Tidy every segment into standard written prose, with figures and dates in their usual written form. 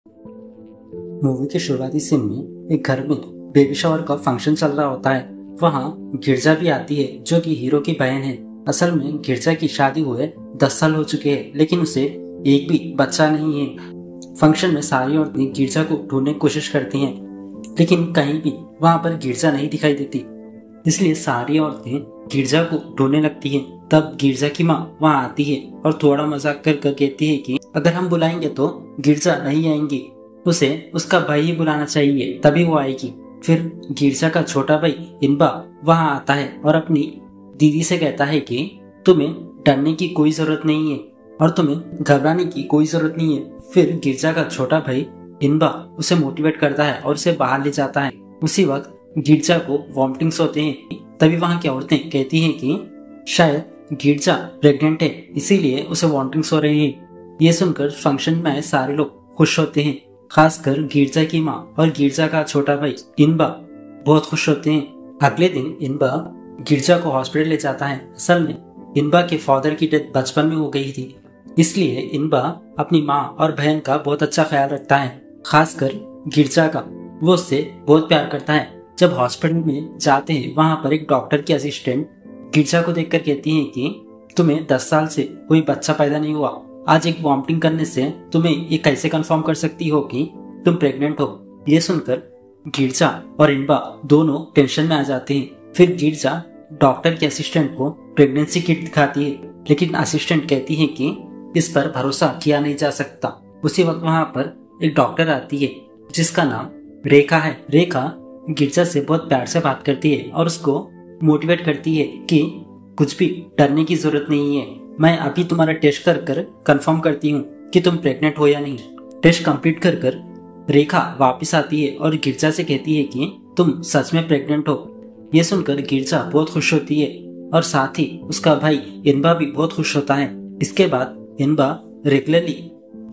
Movie के शुरुआती scene में एक घर में बेबी शावर का फंक्शन चल रहा होता है। वहाँ गिरजा भी आती है जो कि हीरो की बहन है। असल में गिरजा की शादी हुए 10 साल हो चुके हैं, लेकिन उसे एक भी बच्चा नहीं है। फंक्शन में सारी औरतें गिरजा को ढूंढने की कोशिश करती हैं, लेकिन कहीं भी वहाँ पर गिरजा नहीं दिखाई देती। इसलिए सारी औरतें गिरजा को ढूंढने लगती हैं। तब गिरजा की माँ वहाँ आती है और थोड़ा मजाक कर कहती है कि अगर हम बुलाएंगे तो गिरजा नहीं आएंगी, उसे उसका भाई ही बुलाना चाहिए, तभी वो आएगी। फिर गिरजा का छोटा भाई इनबा वहाँ आता है और अपनी दीदी से कहता है कि तुम्हें डरने की कोई जरूरत नहीं है और तुम्हें घबराने की कोई जरूरत नहीं है। फिर गिरजा का छोटा भाई इनबा उसे मोटिवेट करता है और उसे बाहर ले जाता है। उसी वक्त गिरजा को वॉमिटिंग्स होते हैं। तभी वहाँ की औरतें कहती हैं कि शायद गिरजा प्रेग्नेंट है, इसीलिए उसे वॉमिटिंग्स हो रही है। ये सुनकर फंक्शन में आए सारे लोग खुश होते हैं, खासकर गिरजा की माँ और गिरजा का छोटा भाई इनबा बहुत खुश होते हैं। अगले दिन इनबा गिरजा को हॉस्पिटल ले जाता है। असल में इनबा के फादर की डेथ बचपन में हो गई थी, इसलिए इनबा अपनी माँ और बहन का बहुत अच्छा ख्याल रखता है, खासकर गिरजा का। वो उससे बहुत प्यार करता है। जब हॉस्पिटल में जाते हैं, वहाँ पर एक डॉक्टर की असिस्टेंट गिरजा को देखकर कहती है कि तुम्हें 10 साल से कोई बच्चा पैदा नहीं हुआ, आज एक वॉमिटिंग करने से तुम्हें ये कैसे कंफर्म कर सकती हो कि तुम प्रेग्नेंट हो। ये सुनकर गिरजा और इनबा दोनों टेंशन में आ जाते हैं। फिर गिरजा डॉक्टर के असिस्टेंट को प्रेगनेंसी किट दिखाती है, लेकिन असिस्टेंट कहती है कि इस पर भरोसा किया नहीं जा सकता। उसी वक्त वहाँ पर एक डॉक्टर आती है जिसका नाम रेखा है। रेखा गिरजा से बहुत प्यार से बात करती है और उसको मोटिवेट करती है कि कुछ भी डरने की जरूरत नहीं है, मैं अभी तुम्हारा टेस्ट कर कंफर्म करती हूँ कि तुम प्रेग्नेंट हो या नहीं। टेस्ट कंप्लीट कर रेखा वापस आती है और गिरजा से कहती है कि तुम सच में प्रेग्नेंट हो। ये सुनकर गिरजा बहुत खुश होती है और साथ ही उसका भाई इनबा भी बहुत खुश होता है। इसके बाद इनबा रेगुलरली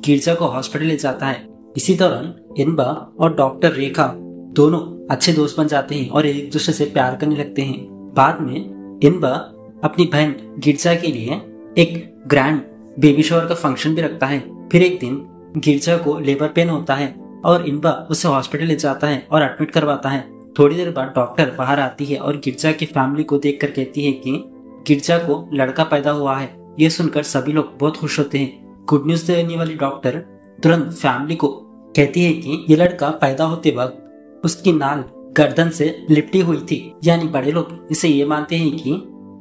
गिरजा को हॉस्पिटल ले जाता है। इसी दौरान इनबा और डॉक्टर रेखा दोनों अच्छे दोस्त बन जाते हैं और एक दूसरे से प्यार करने लगते हैं। बाद में इनबा अपनी बहन गिरजा के लिए एक ग्रैंड बेबी शावर का फंक्शन भी रखता है। फिर एक दिन गिरजा को लेबर पेन होता है और इनबा उसे हॉस्पिटल ले जाता है और एडमिट करवाता है। थोड़ी देर बाद डॉक्टर बाहर आती है और गिरजा की फैमिली को देखकर कहती है कि गिरजा को लड़का पैदा हुआ है। ये सुनकर सभी लोग बहुत खुश होते हैं। गुड न्यूज देने वाली डॉक्टर तुरंत फैमिली को कहती है कि ये लड़का पैदा होते वक्त उसकी नाल गर्दन से लिपटी हुई थी, यानी बड़े लोग इसे ये मानते हैं कि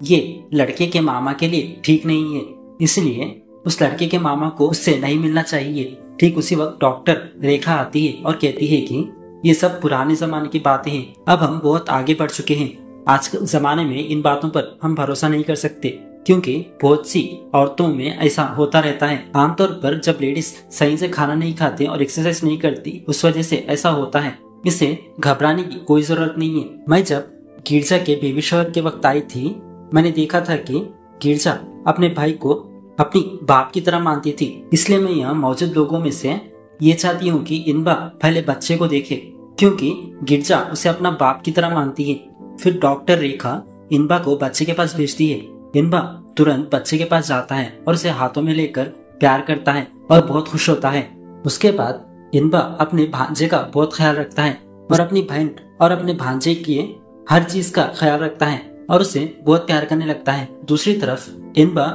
ये लड़के के मामा के लिए ठीक नहीं है, इसलिए उस लड़के के मामा को उससे नहीं मिलना चाहिए। ठीक उसी वक्त डॉक्टर रेखा आती है और कहती है कि ये सब पुराने जमाने की बातें हैं, अब हम बहुत आगे बढ़ चुके हैं। आज के जमाने में इन बातों पर हम भरोसा नहीं कर सकते, क्योंकि बहुत सी औरतों में ऐसा होता रहता है। आमतौर पर जब लेडीज सही से खाना नहीं खाते और एक्सरसाइज नहीं करती, उस वजह से ऐसा होता है। इसे घबराने की कोई जरूरत नहीं है। मैं जब गिरजा के बेबी शावर के वक्त आई थी, मैंने देखा था कि गिरजा अपने भाई को अपनी बाप की तरह मानती थी, इसलिए मैं यहाँ मौजूद लोगों में से ये चाहती हूँ कि इनबा पहले बच्चे को देखे, क्योंकि गिरजा उसे अपना बाप की तरह मानती है। फिर डॉक्टर रेखा इनबा को बच्चे के पास भेजती है। इनबा तुरंत बच्चे के पास जाता है और उसे हाथों में लेकर प्यार करता है और बहुत खुश होता है। उसके बाद इनबा अपने भांजे का बहुत ख्याल रखता है और अपनी बहन और अपने भांजे की हर चीज का ख्याल रखता है और उसे बहुत प्यार करने लगता है। दूसरी तरफ इनबा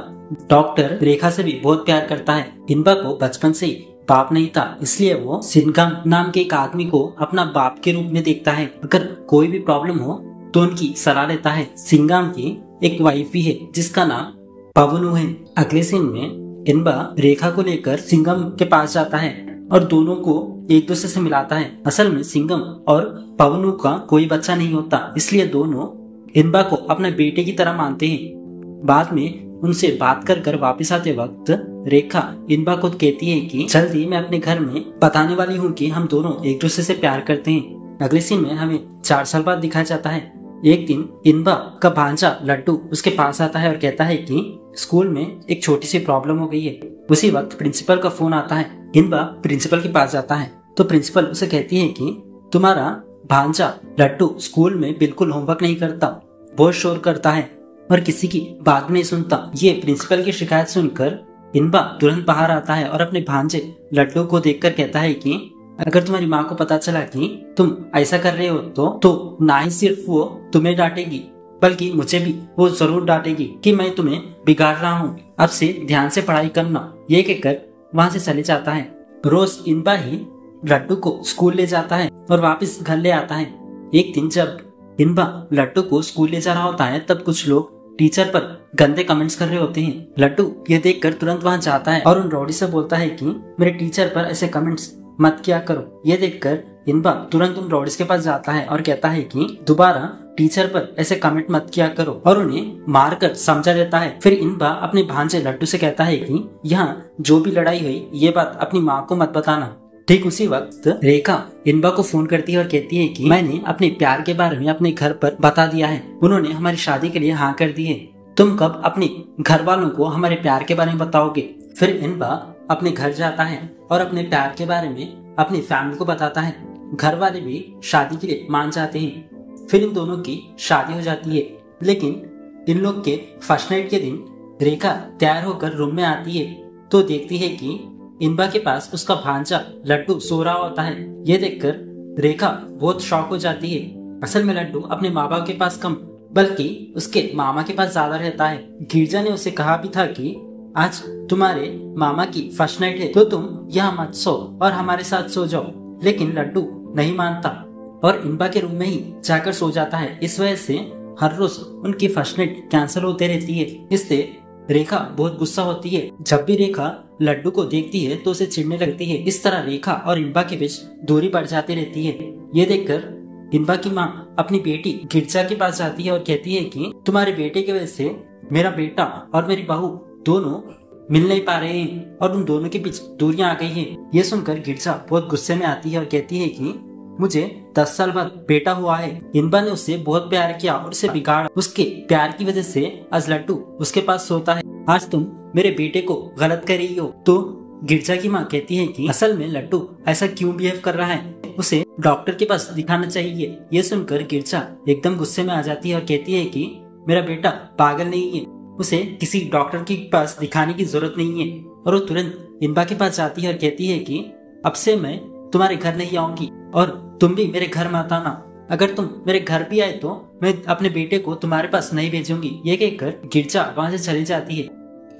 डॉक्टर रेखा से भी बहुत प्यार करता है। इनबा को बचपन से ही बाप नहीं था, इसलिए वो सिंघम नाम के एक आदमी को अपना बाप के रूप में देखता है। अगर कोई भी प्रॉब्लम हो तो उनकी सलाह लेता है। सिंघम की एक वाइफ भी है जिसका नाम पवनु है। अगले सीन में इनबा रेखा को लेकर सिंघम के पास जाता है और दोनों को एक दूसरे से मिलाता है। असल में सिंघम और पवनु का कोई बच्चा नहीं होता, इसलिए दोनों इनबा को अपने बेटे की तरह मानते हैं। बाद में उनसे बात कर वापस आते वक्त रेखा इनबा को कहती है कि जल्दी मैं अपने घर में बताने वाली हूँ कि हम दोनों एक दूसरे से प्यार करते हैं। अगले सीन में हमें 4 साल बाद दिखाया जाता है। एक दिन इनबा का भांजा लड्डू उसके पास आता है और कहता है कि स्कूल में एक छोटी सी प्रॉब्लम हो गई है। उसी वक्त प्रिंसिपल का फोन आता है। इनबा प्रिंसिपल के पास जाता है तो प्रिंसिपल उसे कहती है कि तुम्हारा भांजा लड्डू स्कूल में बिल्कुल होमवर्क नहीं करता, बहुत शोर करता है और किसी की बात नहीं सुनता। ये प्रिंसिपल की शिकायत सुनकर इनबा तुरंत बाहर आता है और अपने भांजे लड्डू को देखकर कहता है कि अगर तुम्हारी माँ को पता चला कि तुम ऐसा कर रहे हो तो ना ही सिर्फ वो तुम्हें डांटेगी बल्कि मुझे भी वो जरूर डांटेगी कि मैं तुम्हें बिगाड़ रहा हूँ। अब से ध्यान से पढ़ाई करना। ये कहकर वहाँ से चले जाता है। रोज इनबा ही लड्डू को स्कूल ले जाता है और वापस घर ले आता है। एक दिन जब इनबा लड्डू को स्कूल ले जा रहा होता है तब कुछ लोग टीचर पर गंदे कमेंट्स कर रहे होते हैं। लड्डू ये देखकर तुरंत वहां जाता है और उन रौडी से बोलता है कि मेरे टीचर पर ऐसे कमेंट्स मत किया करो। ये देखकर इनबा तुरंत उन रौडीज के पास जाता है और कहता है कि दोबारा टीचर पर ऐसे कमेंट मत किया करो और उन्हें मारकर समझा देता है। फिर इनबा अपने भांजे लड्डू से कहता है कि यहाँ जो भी लड़ाई हुई ये बात अपनी माँ को मत बताना। ठीक उसी वक्त रेखा इनबा को फोन करती है और कहती है कि मैंने अपने प्यार के बारे में अपने घर पर बता दिया है। उन्होंने हमारी शादी के लिए हाँ कर दी है। तुम कब अपने घर वालों को हमारे प्यार के बारे में बताओगे? फिर इनबा अपने घर जाता है और अपने प्यार के बारे में अपनी फैमिली को बताता है। घर वाले भी शादी के लिए मान जाते हैं। फिर इन दोनों की शादी हो जाती है। लेकिन इन लोग के फर्स्ट नाइट के दिन रेखा तैयार होकर रूम में आती है तो देखती है कि इनबा के पास उसका भांजा लड्डू सो रहा होता है। ये देखकर रेखा बहुत शॉक हो जाती है। असल में लड्डू अपने माँ बाप के पास कम बल्कि उसके मामा के पास ज्यादा रहता है। गिरजा ने उसे कहा भी था कि आज तुम्हारे मामा की फर्स्ट नाइट है तो तुम यहाँ मत सो और हमारे साथ सो जाओ। लेकिन लड्डू नहीं मानता और इनबा के रूम में ही जाकर सो जाता है। इस वजह से हर रोज उनकी फर्स्ट नाइट कैंसिल होते रहती है। इससे रेखा बहुत गुस्सा होती है। जब भी रेखा लड्डू को देखती है तो उसे चिढ़ने लगती है। इस तरह रेखा और इनबा के बीच दूरी बढ़ जाती रहती है। ये देखकर इनबा की माँ अपनी बेटी गिरजा के पास जाती है और कहती है कि तुम्हारे बेटे की वजह से मेरा बेटा और मेरी बहू दोनों मिल नहीं पा रहे हैं और उन दोनों के बीच दूरियां आ गई हैं। ये सुनकर गिरजा बहुत गुस्से में आती है और कहती है कि मुझे 10 साल बाद बेटा हुआ है। इनबा ने उससे बहुत प्यार किया और उसे बिगाड़ा। उसके प्यार की वजह से आज लड्डू उसके पास सोता है। आज तुम मेरे बेटे को गलत कर रही हो। तो गिरजा की माँ कहती है कि असल में लड्डू ऐसा क्यों बिहेव कर रहा है, उसे डॉक्टर के पास दिखाना चाहिए। ये सुनकर गिरजा एकदम गुस्से में आ जाती है और कहती है कि मेरा बेटा पागल नहीं है, उसे किसी डॉक्टर के पास दिखाने की जरूरत नहीं है। और वो तुरंत इनबा के पास जाती है और कहती है कि अब से मैं तुम्हारे घर नहीं आऊंगी और तुम भी मेरे घर मत आना। अगर तुम मेरे घर भी आए तो मैं अपने बेटे को तुम्हारे पास नहीं भेजूंगी। ये कहकर गिरजा वहां से चली जाती है।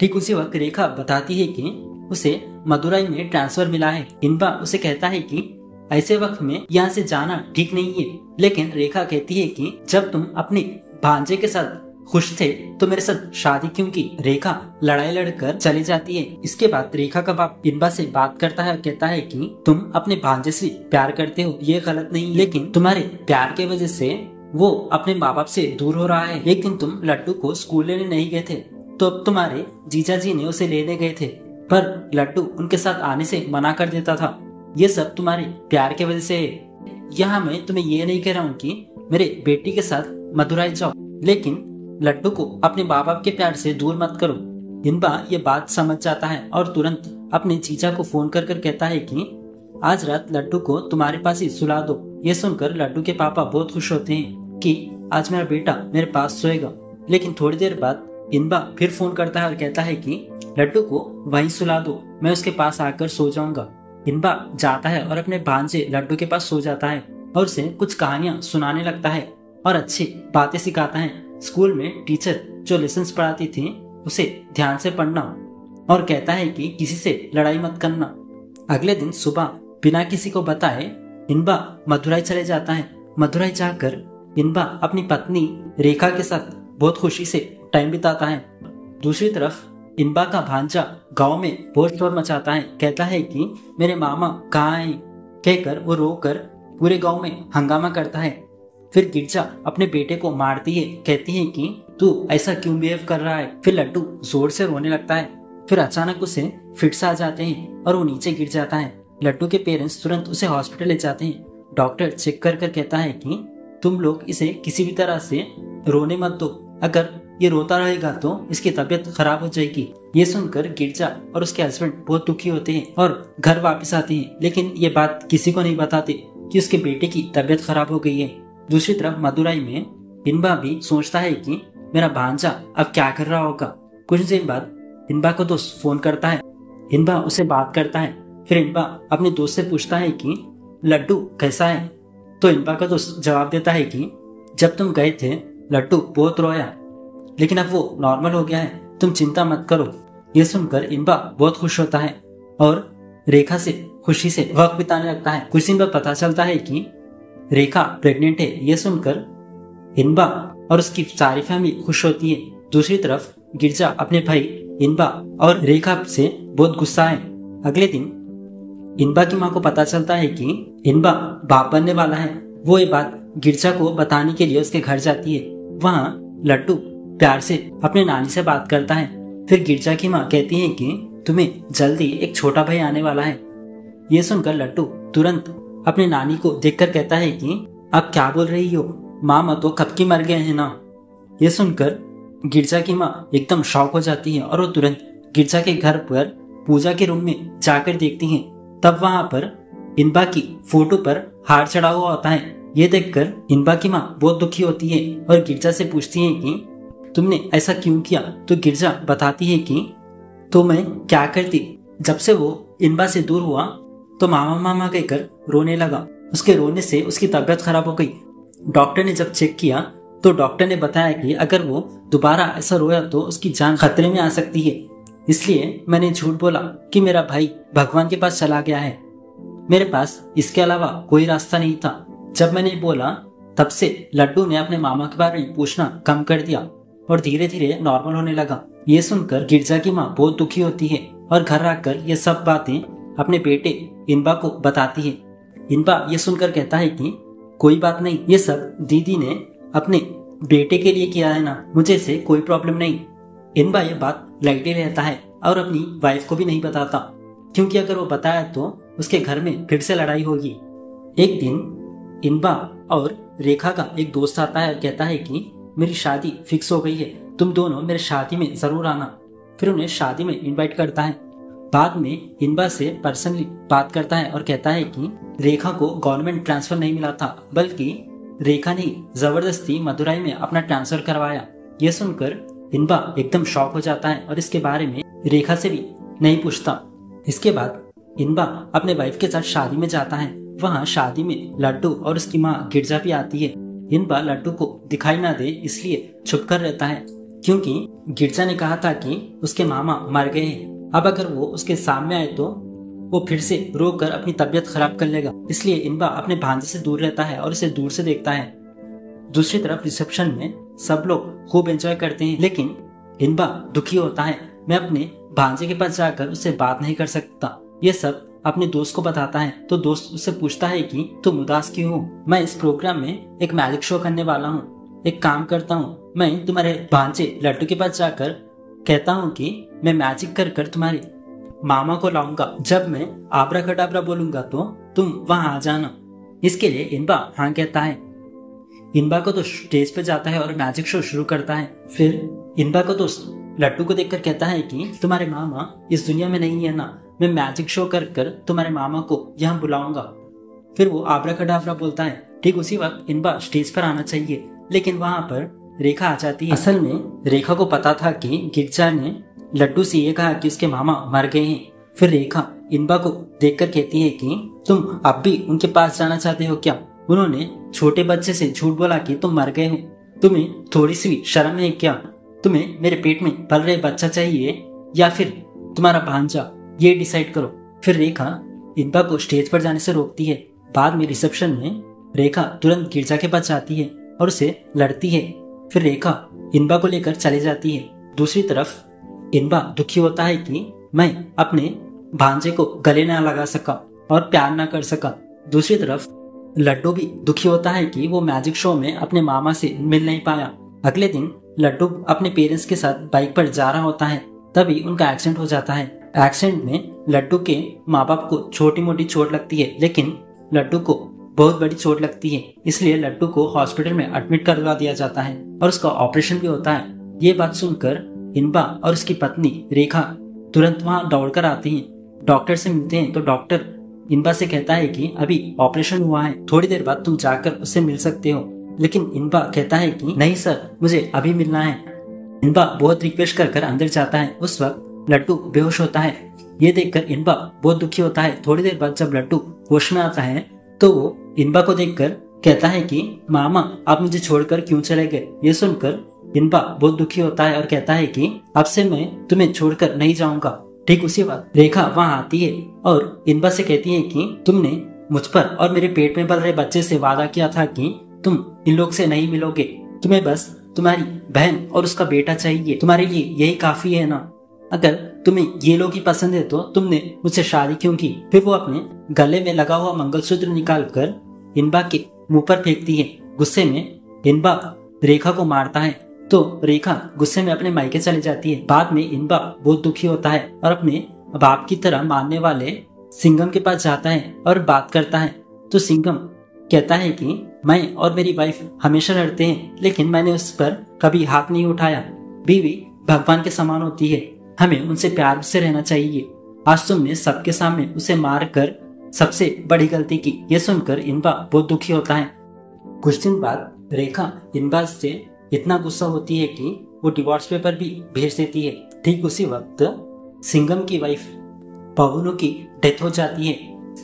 ठीक उसी वक्त रेखा बताती है कि उसे मदुरई में ट्रांसफर मिला है। इनबा उसे कहता है कि ऐसे वक्त में यहाँ से जाना ठीक नहीं है। लेकिन रेखा कहती है कि जब तुम अपने भांजे के साथ खुश थे तो मेरे साथ शादी क्यों की। रेखा लड़ाई लड़कर चली जाती है। इसके बाद रेखा का बाप इनबा से बात करता है और कहता है कि तुम अपने भांजे से प्यार करते हो ये गलत नहीं, लेकिन तुम्हारे प्यार के वजह से वो अपने माँ बाप से दूर हो रहा है। एक दिन तुम लड्डू को स्कूल लेने नहीं गए थे तो तुम्हारे जीजा जी ने उसे लेने गए थे पर लड्डू उनके साथ आने से मना कर देता था। ये सब तुम्हारे प्यार के वजह से है। यहाँ मैं तुम्हें ये नहीं कह रहा हूँ कि मेरे बेटी के साथ मदुरई जाओ, लेकिन लड्डू को अपने माँ बाप के प्यार से दूर मत करो। इनबा ये बात समझ जाता है और तुरंत अपने जीजा को फोन कर कहता है कि आज रात लड्डू को तुम्हारे पास ही सुला दो। ये सुनकर लड्डू के पापा बहुत खुश होते हैं कि आज मेरा बेटा मेरे पास सोएगा। लेकिन थोड़ी देर बाद इनबा फिर फोन करता है और कहता है कि लड्डू को वहीं सुला दो, मैं उसके पास आकर सो जाऊंगा। इनबा जाता है और अपने भांजे लड्डू के पास सो जाता है और उसे कुछ कहानियां सुनाने लगता है और अच्छी बातें सिखाता है। स्कूल में टीचर जो लेसन्स पढ़ाती थी उसे ध्यान से पढ़ना और कहता है कि किसी से लड़ाई मत करना। अगले दिन सुबह बिना किसी को बताए इनबा मदुरई चले जाता है। मदुरई जाकर इनबा अपनी पत्नी रेखा के साथ बहुत खुशी से टाइम बिताता है। दूसरी तरफ इनबा का भांजा गांव में बहुत शोर मचाता है, कहता है कि मेरे मामा कहाँ हैं कहकर वो रोकर पूरे गांव में हंगामा करता है। फिर गिरजा अपने बेटे को मारती है, कहती है कि तू ऐसा क्यों बिहेव कर रहा है। फिर लड्डू जोर से रोने लगता है। फिर अचानक उसे फिट्स आ जाते हैं और वो नीचे गिर जाता है। लड्डू के पेरेंट्स तुरंत उसे हॉस्पिटल ले जाते हैं। डॉक्टर चेक कर कहता है कि तुम लोग इसे किसी भी तरह से रोने मत दो, अगर ये रोता रहेगा तो इसकी तबीयत खराब हो जाएगी। ये सुनकर गिरजा और उसके हस्बैंड बहुत दुखी होते हैं और घर वापस आते हैं, लेकिन ये बात किसी को नहीं बताते कि उसके बेटे की तबीयत खराब हो गई है। दूसरी तरफ मदुरई में इनबा भी सोचता है कि मेरा भांजा अब क्या कर रहा होगा। कुछ दिन बाद इनबा को दोस्त फोन करता है। इनबा उसे बात करता है। फिर इनबा अपने दोस्त से पूछता है कि लड्डू कैसा है। तो इनबा का दोस्त जवाब देता है कि जब तुम गए थे लड्डू बहुत रोया, लेकिन अब वो नॉर्मल हो गया है, तुम चिंता मत करो। ये सुनकर इनबा बहुत खुश होता है और रेखा से खुशी से वक्त बिताने लगता है। कुछ दिन बाद पता चलता है कि रेखा प्रेग्नेंट है। ये सुनकर इनबा और उसकी सारी फैमिली खुश होती है। दूसरी तरफ गिरजा अपने भाई इनबा और रेखा से बहुत गुस्सा है। अगले दिन इनबा की माँ को पता चलता है कि इनबा बाप बनने वाला है। वो ये बात गिरजा को बताने के लिए उसके घर जाती है। वहाँ लड्डू प्यार से अपने नानी से बात करता है। फिर गिरजा की माँ कहती है कि तुम्हें जल्दी एक छोटा भाई आने वाला है। ये सुनकर लड्डू तुरंत अपने नानी को देखकर कहता है कि अब क्या बोल रही हो, मामा तो कब की मर गए हैं ना। ये सुनकर गिरजा की माँ एकदम शॉक हो जाती है और वो तुरंत गिरजा के घर पर पूजा के रूम में जाकर देखती है। तब वहां पर इनबा की फोटो पर हार चढ़ा हुआ होता है। ये देखकर इनबा की माँ बहुत दुखी होती है और गिरजा से पूछती है कि तुमने ऐसा क्यों किया। तो गिरजा बताती है कि तो मैं क्या करती, जब से वो इनबा से दूर हुआ तो मामा मामा कहकर रोने लगा। उसके रोने से उसकी तबीयत खराब हो गई। डॉक्टर ने जब चेक किया तो डॉक्टर ने बताया कि अगर वो दोबारा ऐसा रोया तो उसकी जान खतरे में आ सकती है। इसलिए मैंने झूठ बोला कि मेरा भाई भगवान के पास चला गया है। मेरे पास इसके अलावा कोई रास्ता नहीं था। जब मैंने बोला तब से लड्डू ने अपने मामा के बारे में पूछना कम कर दिया और धीरे धीरे नॉर्मल होने लगा। ये सुनकर गिरजा की माँ बहुत दुखी होती है और घर आकर ये सब बातें अपने बेटे इनबा को बताती है। इनबा ये सुनकर कहता है कि कोई बात नहीं, ये सब दीदी ने अपने बेटे के लिए किया है ना, मुझे से कोई प्रॉब्लम नहीं। इनबा ये बात लाइटली रहता है और अपनी वाइफ को भी नहीं बताता, क्योंकि अगर वो बताया तो उसके घर में फिर से लड़ाई होगी। एक दिन इनबा और रेखा का एक दोस्त आता है और कहता है कि मेरी शादी फिक्स हो गई है, तुम दोनों मेरे शादी में जरूर आना। फिर उन्हें शादी में इनवाइट करता है। बाद में इनबा से पर्सनली बात करता है और कहता है कि रेखा को गवर्नमेंट ट्रांसफर नहीं मिला था, बल्कि रेखा ने जबरदस्ती मदुराई में अपना ट्रांसफर करवाया। यह सुनकर इनबा एकदम शॉक हो जाता है और इसके बारे में रेखा से भी नहीं पूछता। इसके बाद इनबा अपने वाइफ के साथ शादी में जाता है। वहाँ शादी में लड्डू और उसकी माँ गिरजा भी आती है। इनबा लड्डू को दिखाई ना दे इसलिए छुप कर रहता है, क्योंकि गिरजा ने कहा था कि उसके मामा मर गए हैं। अब अगर वो उसके सामने आए तो वो फिर से रोकर अपनी तबीयत खराब कर लेगा। इसलिए इनबा अपने भांजे से दूर रहता है और इसे दूर से देखता है। दूसरी तरफ रिसेप्शन में सब लोग खूब एंजॉय करते हैं, लेकिन इनबा दुखी होता है। मैं अपने भांजे के पास जाकर उससे बात नहीं कर सकता। ये सब अपने दोस्त को बताता है तो दोस्त उससे पूछता है कि तुम उदास क्यों हो। मैं इस प्रोग्राम में एक मैजिक शो करने वाला हूँ। एक काम करता हूँ, मैं तुम्हारे भांजे लड्डू के पास जाकर कहता हूँ कि मैं मैजिक कर कर तुम्हारे मामा को लाऊंगा। जब मैं आबरा खटाबरा बोलूंगा तो तुम वहां आ जाना। इसके लिए इनबा हाँ कहता है। इनबा को तो स्टेज पे जाता है और मैजिक शो शुरू करता है। फिर इनबा को दोस्त लड्डू को देखकर कहता है कि तुम्हारे मामा इस दुनिया में नहीं है ना, मैं मैजिक शो कर कर तुम्हारे मामा को यहाँ बुलाऊंगा। फिर वो आबरा खटाबरा बोलता है। ठीक उसी वक्त इनबा स्टेज पर आना चाहिए, लेकिन वहां पर रेखा आ जाती है। असल में रेखा को पता था कि गिरजा ने लड्डू से ये कहा कि उसके मामा मर गए हैं। फिर रेखा इनबा को देखकर कहती है कि तुम अब भी उनके पास जाना चाहते हो क्या? उन्होंने छोटे बच्चे से झूठ बोला कि तुम मर गए हो। तुम्हें थोड़ी सी भी शर्म है क्या? तुम्हें मेरे पेट में पल रहे बच्चा चाहिए या फिर तुम्हारा भांजा, ये डिसाइड करो। फिर रेखा इनबा को स्टेज पर जाने से रोकती है। बाद में रिसेप्शन में रेखा तुरंत गिरजा के पास जाती है और उसे लड़ती है। फिर रेखा इनबा को लेकर चली जाती है। दूसरी तरफ इनबा दुखी होता है कि मैं अपने भांजे को गले ना लगा सका और प्यार ना कर सका। दूसरी तरफ लड्डू भी दुखी होता है कि वो मैजिक शो में अपने मामा से मिल नहीं पाया। अगले दिन लड्डू अपने पेरेंट्स के साथ बाइक पर जा रहा होता है, तभी उनका एक्सीडेंट हो जाता है। एक्सीडेंट में लड्डू के माँ बाप को छोटी मोटी चोट लगती है, लेकिन लड्डू को बहुत बड़ी चोट लगती है। इसलिए लड्डू को हॉस्पिटल में एडमिट करवा दिया जाता है और उसका ऑपरेशन भी होता है। ये बात सुनकर इनबा और उसकी पत्नी रेखा तुरंत वहां दौड़कर आती हैं। डॉक्टर से मिलते हैं तो डॉक्टर इनबा से कहता है कि अभी ऑपरेशन हुआ है, थोड़ी देर बाद तुम जाकर उससे मिल सकते हो। लेकिन इनबा कहता है कि नहीं सर, मुझे अभी मिलना है। इनबा बहुत रिक्वेस्ट कर अंदर जाता है। उस वक्त लड्डू बेहोश होता है। ये देखकर इनबा बहुत दुखी होता है। थोड़ी देर बाद जब लड्डू होश में आता है तो वो इनबा को देखकर कहता है कि मामा आप मुझे छोड़कर क्यों चले गए। ये सुनकर इनबा बहुत दुखी होता है और कहता है कि अब से मैं तुम्हें छोड़कर नहीं जाऊंगा। ठीक उसी वक्त रेखा वहाँ आती है और इनबा से कहती है कि तुमने मुझ पर और मेरे पेट में पल रहे बच्चे से वादा किया था कि तुम इन लोग से नहीं मिलोगे, तुम्हें बस तुम्हारी बहन और उसका बेटा चाहिए, तुम्हारे लिए यही काफी है ना। अगर तुम्हें ये लोग ही पसंद है तो तुमने मुझसे शादी क्यों की। फिर वो अपने गले में लगा हुआ मंगलसूत्र निकालकर इनबा के मुंह पर फेंकती है। गुस्से में इनबा रेखा को मारता है तो रेखा गुस्से में अपने मायके चली जाती है। बाद में इनबा बहुत दुखी होता है और अपने बाप की तरह मानने वाले सिंघम के पास जाता है और बात करता है। तो सिंघम कहता है कि मैं और मेरी वाइफ हमेशा लड़ते हैं लेकिन मैंने उस पर कभी हाथ नहीं उठाया। बीवी भगवान के समान होती है, हमें उनसे प्यार से रहना चाहिए। आज तुमने सबके सामने उसे मार कर सबसे बड़ी गलती की। ये सुनकर इनबा बहुत दुखी होता है। कुछ दिन बाद रेखा इनबा से इतना गुस्सा होती है कि वो डिवोर्स पेपर भी भेज देती है। ठीक उसी वक्त सिंघम की वाइफ पवनू की डेथ हो जाती है।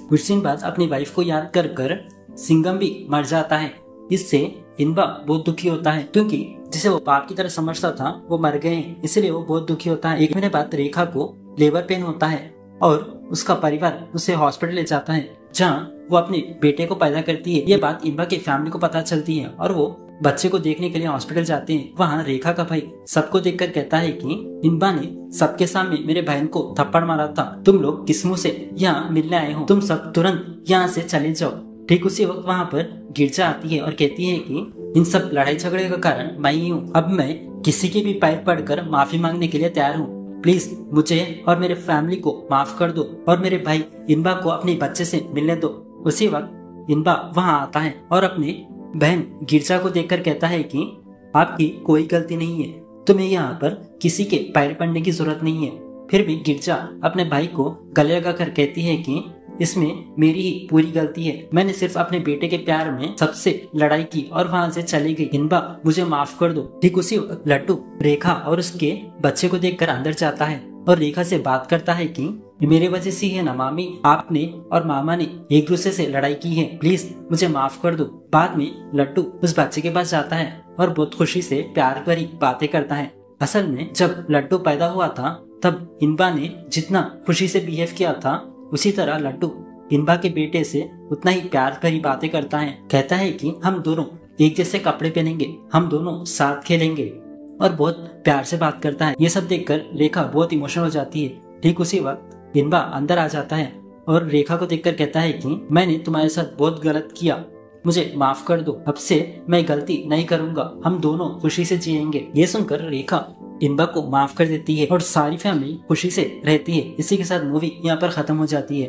कुछ दिन बाद अपनी वाइफ को याद कर कर सिंघम भी मर जाता है। इससे इनबा बहुत दुखी होता है क्योंकि जिसे वो बाप की तरह समझता था वो मर गए हैं, इसलिए वो बहुत दुखी होता है। एक महीने बाद रेखा को लेबर पेन होता है और उसका परिवार उसे हॉस्पिटल ले जाता है जहाँ वो अपने बेटे को पैदा करती है। ये बात इनबा की फैमिली को पता चलती है और वो बच्चे को देखने के लिए हॉस्पिटल जाते हैं। वहाँ रेखा का भाई सबको देखकर कहता है कि इनबा ने सबके सामने मेरे बहन को थप्पड़ मारा था, तुम लोग किस मुंह से यहाँ मिलने आए हो, तुम सब तुरंत यहाँ से चले जाओ। ठीक उसी वक्त वहाँ पर गिरजा आती है और कहती है कि इन सब लड़ाई झगड़े का कारण मैं ही हूँ, अब मैं किसी के भी पैर पड़कर माफी मांगने के लिए तैयार हूँ। प्लीज मुझे और मेरे फैमिली को माफ कर दो और मेरे भाई इनबा को अपने बच्चे से मिलने दो। उसी वक्त इनबा वहाँ आता है और अपने बहन गिरजा को देखकर कहता है कि आपकी कोई गलती नहीं है, तुम्हें यहाँ पर किसी के पैर पड़ने की जरूरत नहीं है। फिर भी गिरजा अपने भाई को गले लगा कर कहती है कि इसमें मेरी ही पूरी गलती है, मैंने सिर्फ अपने बेटे के प्यार में सबसे लड़ाई की और वहाँ से चली गई, इनबा मुझे माफ कर दो। ठीक उसी वक्त लड्डू रेखा और उसके बच्चे को देखकर अंदर जाता है और रेखा से बात करता है कि मेरे वजह से है ना मामी, आपने और मामा ने एक दूसरे से लड़ाई की है, प्लीज मुझे माफ कर दो। बाद में लड्डू उस बच्चे के पास जाता है और बहुत खुशी से प्यार भरी बातें करता है। असल में जब लड्डू पैदा हुआ था तब इनबा ने जितना खुशी से बिहेव किया था उसी तरह लड्डू इनबा के बेटे से उतना ही प्यार भरी बातें करता है। कहता है कि हम दोनों एक जैसे कपड़े पहनेंगे, हम दोनों साथ खेलेंगे और बहुत प्यार से बात करता है। ये सब देखकर रेखा बहुत इमोशनल हो जाती है। ठीक उसी वक्त इनबा अंदर आ जाता है और रेखा को देखकर कहता है कि मैंने तुम्हारे साथ बहुत गलत किया, मुझे माफ कर दो, अब से मैं गलती नहीं करूंगा, हम दोनों खुशी से जिएंगे। ये सुनकर रेखा इनबा को माफ कर देती है और सारी फैमिली खुशी से रहती है। इसी के साथ मूवी यहाँ पर खत्म हो जाती है।